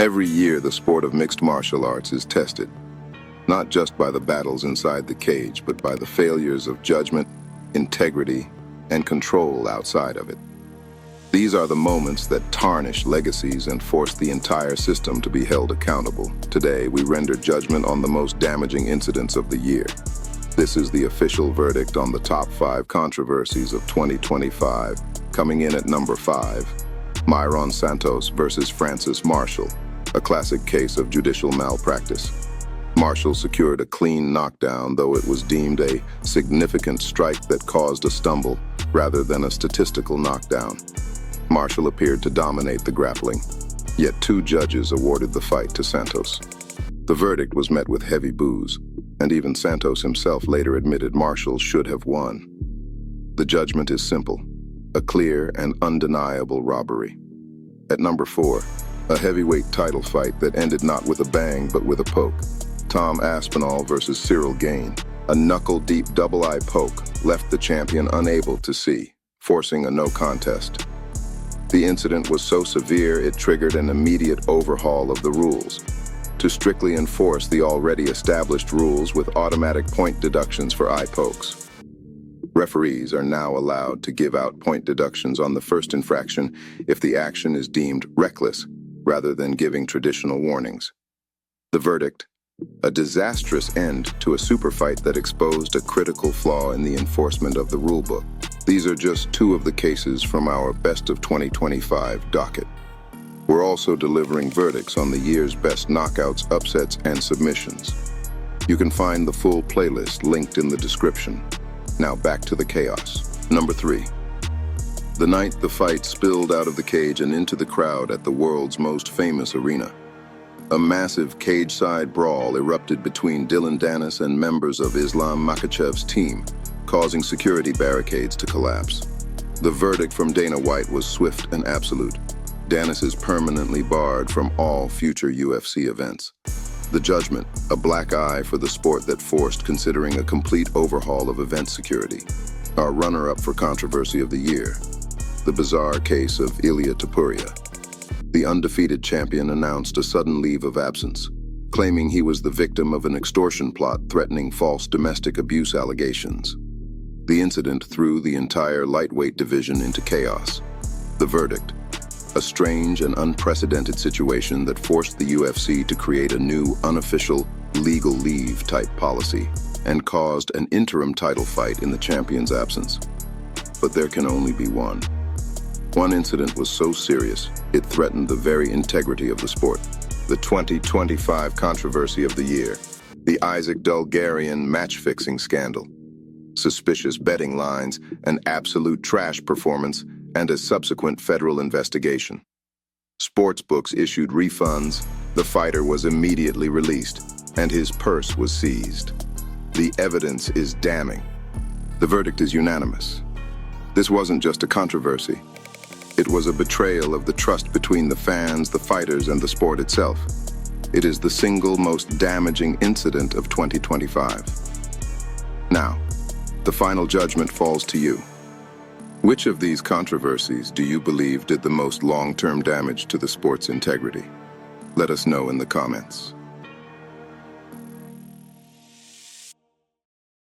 Every year, the sport of mixed martial arts is tested, not just by the battles inside the cage, but by the failures of judgment, integrity, and control outside of it. These are the moments that tarnish legacies and force the entire system to be held accountable. Today, we render judgment on the most damaging incidents of the year. This is the official verdict on the top 5 controversies of 2025. Coming in at number 5, Myron Santos versus Francis Marshall, a classic case of judicial malpractice. Marshall secured a clean knockdown, though it was deemed a significant strike that caused a stumble rather than a statistical knockdown. Marshall appeared to dominate the grappling, yet 2 judges awarded the fight to Santos. The verdict was met with heavy boos, and even Santos himself later admitted Marshall should have won. The judgment is simple: a clear and undeniable robbery. At number 4, a heavyweight title fight that ended not with a bang but with a poke. Tom Aspinall versus Cyril Gane. A knuckle-deep double-eye poke left the champion unable to see, forcing a no contest. The incident was so severe it triggered an immediate overhaul of the rules to strictly enforce the already established rules with automatic point deductions for eye pokes. Referees are now allowed to give out point deductions on the first infraction if the action is deemed reckless, rather than giving traditional warnings. The verdict: a disastrous end to a super fight that exposed a critical flaw in the enforcement of the rulebook. These are just 2 of the cases from our Best of 2025 docket. We're also delivering verdicts on the year's best knockouts, upsets, and submissions. You can find the full playlist linked in the description. Now back to the chaos. Number 3. The night the fight spilled out of the cage and into the crowd at the world's most famous arena. A massive cageside brawl erupted between Dylan Danis and members of Islam Makhachev's team, causing security barricades to collapse. The verdict from Dana White was swift and absolute. Danis is permanently barred from all future UFC events. The judgment: a black eye for the sport that forced considering a complete overhaul of event security. Our runner-up for controversy of the year: the bizarre case of Ilia Topuria. The undefeated champion announced a sudden leave of absence, claiming he was the victim of an extortion plot threatening false domestic abuse allegations. The incident threw the entire lightweight division into chaos. The verdict: a strange and unprecedented situation that forced the UFC to create a new, unofficial, legal leave type policy and caused an interim title fight in the champion's absence. But there can only be one. One incident was so serious, it threatened the very integrity of the sport. The 2025 controversy of the year: the Isaac Dulgarian match-fixing scandal. Suspicious betting lines, an absolute trash performance, and a subsequent federal investigation. Sportsbooks issued refunds, the fighter was immediately released, and his purse was seized. The evidence is damning. The verdict is unanimous. This wasn't just a controversy. It was a betrayal of the trust between the fans, the fighters, and the sport itself. It is the single most damaging incident of 2025. Now, the final judgment falls to you. Which of these controversies do you believe did the most long-term damage to the sport's integrity? Let us know in the comments.